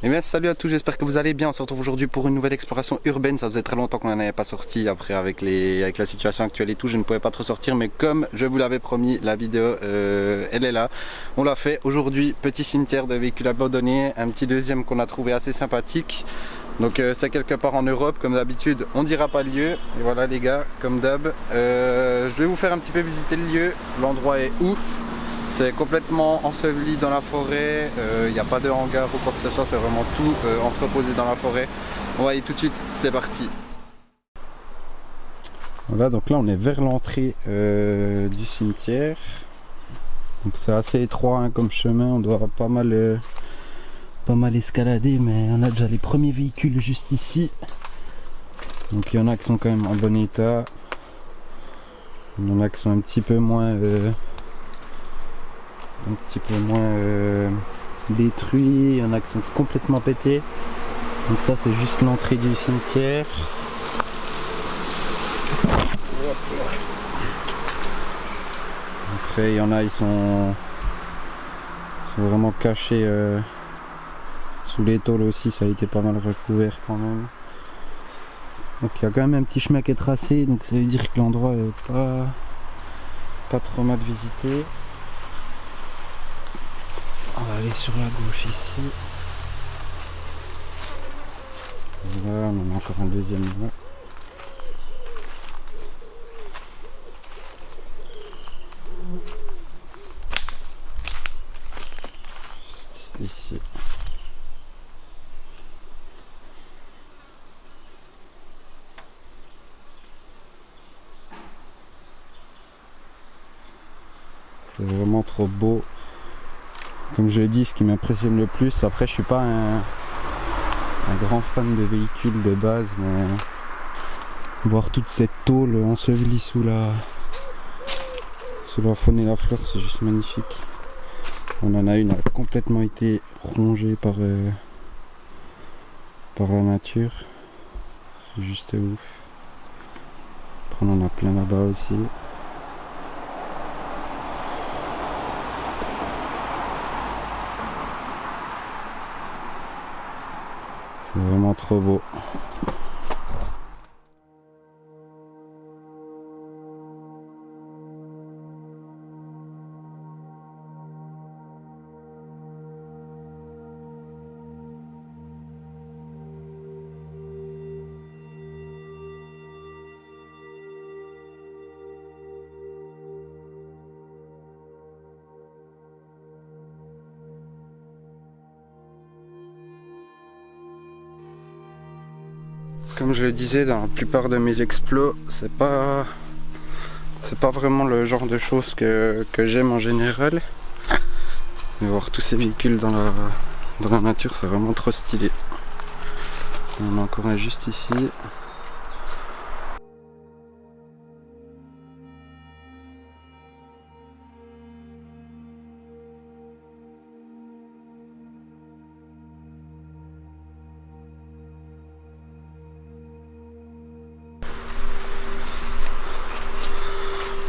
Eh bien salut à tous, j'espère que vous allez bien. On se retrouve aujourd'hui pour une nouvelle exploration urbaine. Ça faisait très longtemps qu'on n'en avait pas sorti. Après avec la situation actuelle et tout, je ne pouvais pas trop sortir. Mais comme je vous l'avais promis, la vidéo elle est là. On l'a fait aujourd'hui, petit cimetière de véhicules abandonnés. Un petit deuxième qu'on a trouvé assez sympathique. Donc c'est quelque part en Europe, comme d'habitude, on dira pas le lieu. Et voilà les gars, comme d'hab. Je vais vous faire un petit peu visiter le lieu. L'endroit est ouf. C'est complètement enseveli dans la forêt, il n'y a pas de hangar ou quoi que ce soit, c'est vraiment tout entreposé dans la forêt. On va y aller tout de suite, c'est parti. Voilà, donc là on est vers l'entrée du cimetière. Donc c'est assez étroit hein, comme chemin, on doit pas mal escalader, mais on a déjà les premiers véhicules juste ici. Donc il y en a qui sont quand même en bon état, il y en a qui sont un petit peu moins détruits, il y en a qui sont complètement pétés. Donc ça c'est juste l'entrée du cimetière. Après il y en a, ils sont vraiment cachés sous les tôles aussi, ça a été pas mal recouvert quand même. Donc il y a quand même un petit chemin qui est tracé, donc ça veut dire que l'endroit est pas trop mal visité. On va aller sur la gauche ici. Voilà, on en a encore un deuxième là. Ici. C'est vraiment trop beau. Comme je l'ai dit, ce qui m'impressionne le plus, après je suis pas un grand fan de véhicules de base, mais voir toute cette tôle ensevelie sous la faune et la flore, c'est juste magnifique. On en a une, elle a complètement été rongée par la nature. C'est juste ouf. Après on en a plein là-bas aussi. C'est vraiment trop beau. Comme je le disais, dans la plupart de mes explos, c'est pas vraiment le genre de choses que j'aime en général. Mais voir tous ces véhicules dans la nature, c'est vraiment trop stylé. On en a encore un juste ici.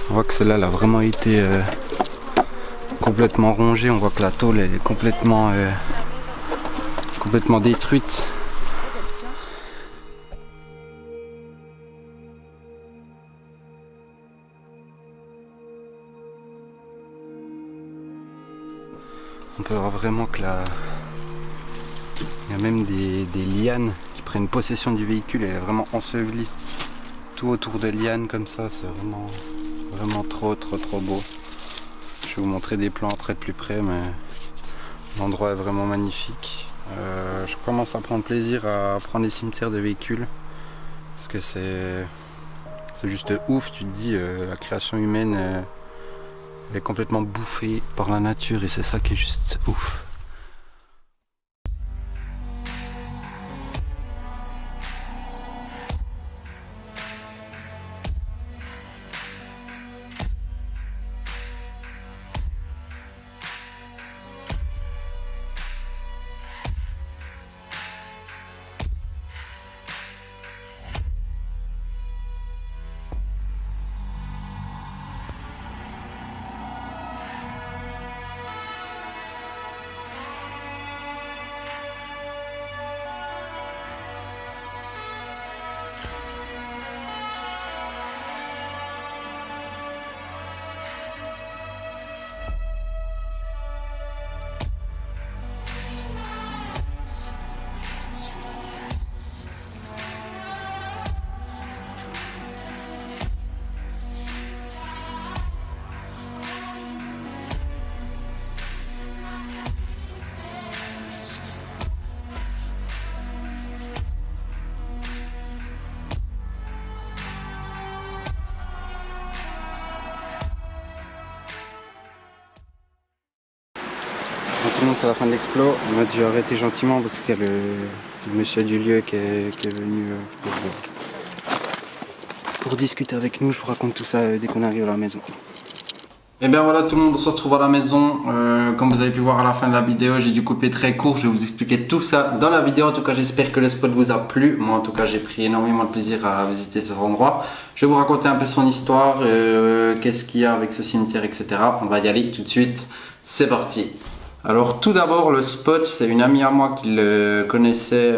On voit que celle-là elle a vraiment été complètement rongée. On voit que la tôle elle est complètement détruite. On peut voir vraiment que là, il y a même des lianes qui prennent possession du véhicule. Elle est vraiment ensevelie. Tout autour de lianes comme ça, c'est vraiment trop beau. Je vais vous montrer des plans après de plus près, mais l'endroit est vraiment magnifique. Je commence à prendre plaisir à prendre les cimetières de véhicules parce que c'est juste ouf. Tu te dis la création humaine elle est complètement bouffée par la nature et c'est ça qui est juste ouf. tout le monde, c'est la fin de l'explo. On a dû arrêter gentiment parce qu'il y a le monsieur du lieu qui est venu pour discuter avec nous. Je vous raconte tout ça dès qu'on arrive à la maison. Et bien voilà tout le monde, on se retrouve à la maison. Comme vous avez pu voir à la fin de la vidéo, j'ai dû couper très court. Je vais vous expliquer tout ça dans la vidéo. En tout cas, j'espère que le spot vous a plu. Moi en tout cas, j'ai pris énormément de plaisir à visiter cet endroit. Je vais vous raconter un peu son histoire, qu'est-ce qu'il y a avec ce cimetière, etc. On va y aller tout de suite. C'est parti. Alors tout d'abord, le spot, c'est une amie à moi qui le connaissait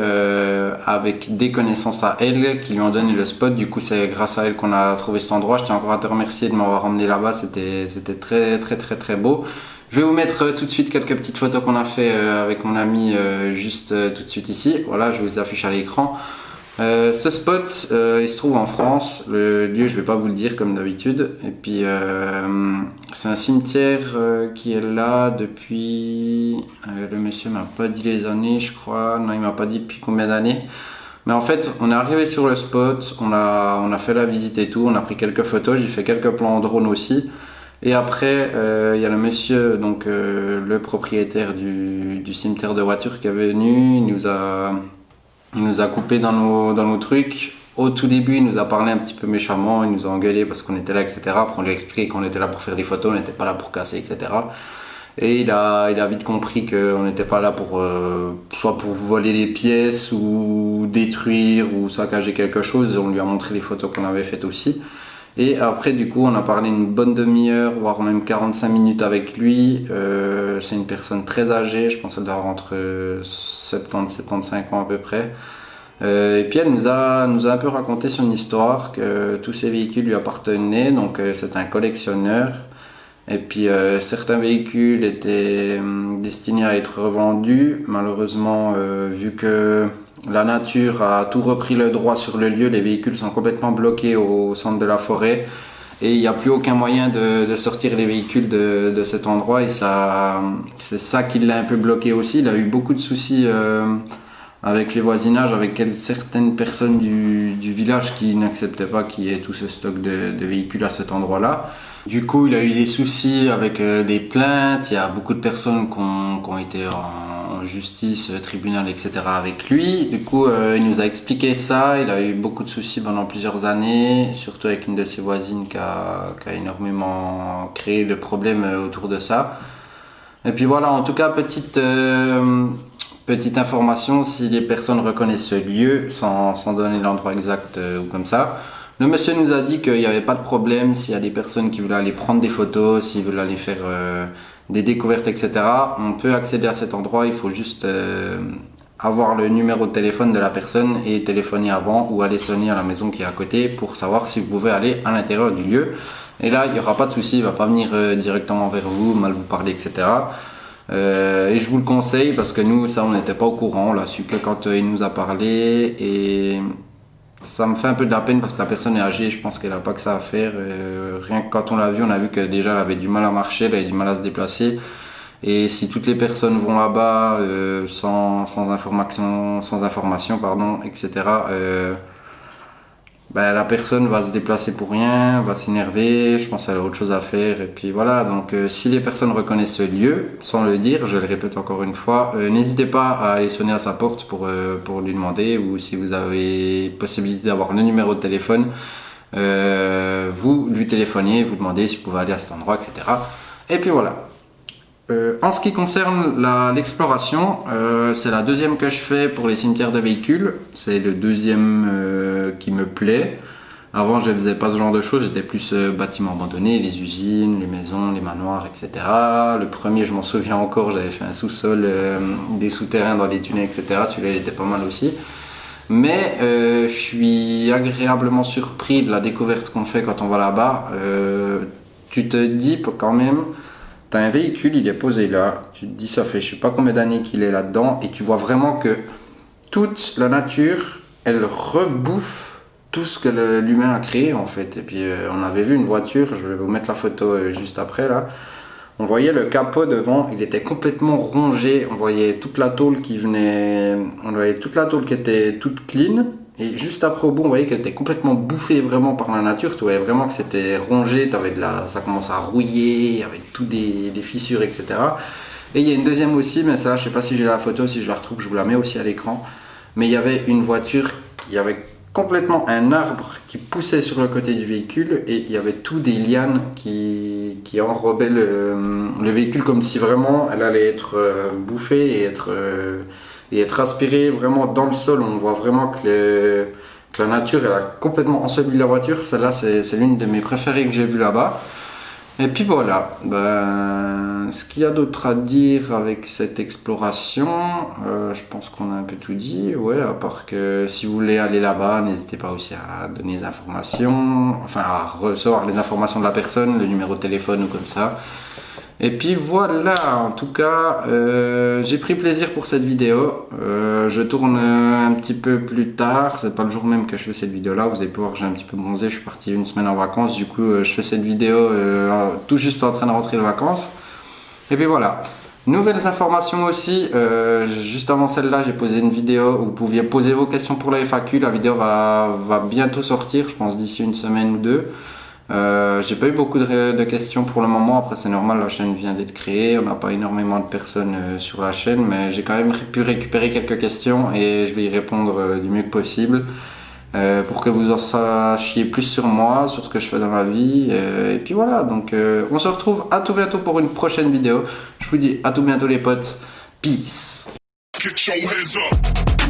avec des connaissances à elle qui lui ont donné le spot. Du coup, c'est grâce à elle qu'on a trouvé cet endroit. Je tiens encore à te remercier de m'avoir emmené là-bas. C'était très beau. Je vais vous mettre tout de suite quelques petites photos qu'on a fait avec mon ami juste tout de suite ici. Voilà, je vous affiche à l'écran. Ce spot, il se trouve en France. Le lieu, je vais pas vous le dire comme d'habitude. Et puis, c'est un cimetière qui est là depuis... le monsieur m'a pas dit les années, je crois. Non, il m'a pas dit depuis combien d'années. Mais en fait, on est arrivé sur le spot. On a fait la visite et tout. On a pris quelques photos. J'ai fait quelques plans en drone aussi. Et après, il y a le monsieur, donc le propriétaire du cimetière de voitures qui est venu. Il nous a coupé dans nos trucs. Au tout début, il nous a parlé un petit peu méchamment, il nous a engueulé parce qu'on était là, etc. Après, on lui a expliqué qu'on était là pour faire des photos, on n'était pas là pour casser, etc. Et il a vite compris qu'on n'était pas là pour soit pour voler des pièces ou détruire ou saccager quelque chose. On lui a montré les photos qu'on avait faites aussi. Et après, du coup, on a parlé une bonne demi-heure, voire même 45 minutes avec lui. C'est une personne très âgée, je pense qu'elle doit avoir entre 70 et 75 ans à peu près. Et puis elle nous a un peu raconté son histoire, que tous ces véhicules lui appartenaient, donc c'est un collectionneur. Et puis certains véhicules étaient destinés à être revendus. Malheureusement, vu que la nature a tout repris le droit sur le lieu, les véhicules sont complètement bloqués au centre de la forêt et il n'y a plus aucun moyen de sortir les véhicules de cet endroit et c'est ça qui l'a un peu bloqué aussi. Il a eu beaucoup de soucis avec les voisinages, avec certaines personnes du village qui n'acceptaient pas qu'il y ait tout ce stock de véhicules à cet endroit-là. Du coup, il a eu des soucis avec des plaintes. Il y a beaucoup de personnes qui ont été en justice, tribunal, etc. avec lui. Du coup, il nous a expliqué ça. Il a eu beaucoup de soucis pendant plusieurs années, surtout avec une de ses voisines qui a énormément créé de problèmes autour de ça. Et puis voilà, en tout cas, petite information, si les personnes reconnaissent ce lieu, sans donner l'endroit exact ou comme ça, le monsieur nous a dit qu'il n'y avait pas de problème s'il y a des personnes qui veulent aller prendre des photos, s'ils veulent aller faire des découvertes, etc. On peut accéder à cet endroit, il faut juste avoir le numéro de téléphone de la personne et téléphoner avant ou aller sonner à la maison qui est à côté pour savoir si vous pouvez aller à l'intérieur du lieu. Et là, il n'y aura pas de souci, il ne va pas venir directement vers vous, mal vous parler, etc. Et je vous le conseille parce que nous, ça, on n'était pas au courant, on l'a su que quand il nous a parlé et... Ça me fait un peu de la peine parce que la personne est âgée, je pense qu'elle n'a pas que ça à faire. Rien que quand on l'a vu, on a vu que déjà elle avait du mal à marcher, elle avait du mal à se déplacer. Et si toutes les personnes vont là-bas sans information, etc., la personne va se déplacer pour rien, va s'énerver, je pense qu'elle a autre chose à faire. Et puis voilà, donc si les personnes reconnaissent ce lieu, sans le dire, je le répète encore une fois, n'hésitez pas à aller sonner à sa porte pour lui demander, ou si vous avez possibilité d'avoir le numéro de téléphone, vous lui téléphonez, vous demandez si vous pouvez aller à cet endroit, etc. Et puis voilà. En ce qui concerne l'exploration, c'est la deuxième que je fais pour les cimetières de véhicules. C'est le deuxième qui me plaît. Avant, je ne faisais pas ce genre de choses. J'étais plus bâtiments abandonnés, les usines, les maisons, les manoirs, etc. Le premier, je m'en souviens encore, j'avais fait un sous-sol, des souterrains dans les tunnels, etc. Celui-là, il était pas mal aussi. Mais je suis agréablement surpris de la découverte qu'on fait quand on va là-bas. Tu te dis quand même... T'as un véhicule, il est posé là, tu te dis ça fait je sais pas combien d'années qu'il est là-dedans et tu vois vraiment que toute la nature, elle rebouffe tout ce que l'humain a créé en fait. Et puis on avait vu une voiture, je vais vous mettre la photo juste après là, on voyait le capot devant, il était complètement rongé, on voyait toute la tôle qui venait, on voyait toute la tôle qui était toute clean. Et juste après au bout, on voyait qu'elle était complètement bouffée vraiment par la nature. Tu voyais vraiment que c'était rongé, ça commence à rouiller, avec tout des fissures, etc. Et il y a une deuxième aussi, mais ça je sais pas si j'ai la photo, si je la retrouve, je vous la mets aussi à l'écran. Mais il y avait une voiture, il y avait complètement un arbre qui poussait sur le côté du véhicule et il y avait tout des lianes qui enrobaient le véhicule comme si vraiment elle allait être bouffée et être aspirée vraiment dans le sol. On voit vraiment que la nature elle a complètement enseveli la voiture. Celle-là c'est l'une de mes préférées que j'ai vues là-bas. Et puis voilà, ce qu'il y a d'autre à dire avec cette exploration, je pense qu'on a un peu tout dit, ouais, à part que si vous voulez aller là-bas, n'hésitez pas aussi à donner des informations, enfin à recevoir les informations de la personne, le numéro de téléphone ou comme ça. Et puis voilà, en tout cas, j'ai pris plaisir pour cette vidéo. Je tourne un petit peu plus tard, c'est pas le jour même que je fais cette vidéo là, vous allez pouvoir, j'ai un petit peu bronzé, je suis parti une semaine en vacances, du coup je fais cette vidéo tout juste en train de rentrer de vacances. Et puis voilà, nouvelles informations aussi, juste avant celle-là j'ai posé une vidéo où vous pouviez poser vos questions pour la FAQ, la vidéo va bientôt sortir, je pense d'ici une semaine ou deux. J'ai pas eu beaucoup de questions pour le moment, après c'est normal, la chaîne vient d'être créée, on n'a pas énormément de personnes sur la chaîne, mais j'ai quand même pu récupérer quelques questions et je vais y répondre du mieux que possible pour que vous en sachiez plus sur moi, sur ce que je fais dans la vie, et puis voilà, donc on se retrouve à tout bientôt pour une prochaine vidéo. Je vous dis à tout bientôt les potes, peace. Get your hands up.